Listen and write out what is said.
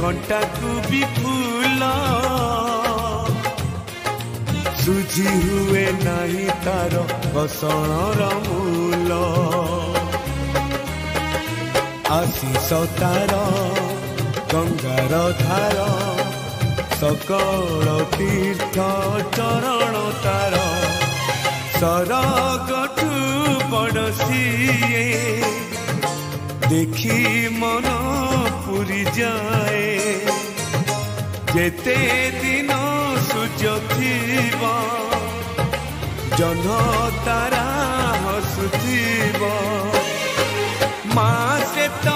कंटा को भी फूल सुझी हुए नहीं तार घसणर मूल आशीष तार गंगार धार सकल तीर्थ चरण तार सरगठु बड़सिए देखी मन पुरी जाए जेते दिन सूर्य थीब जह्न तारा हसुथीब माँ से तो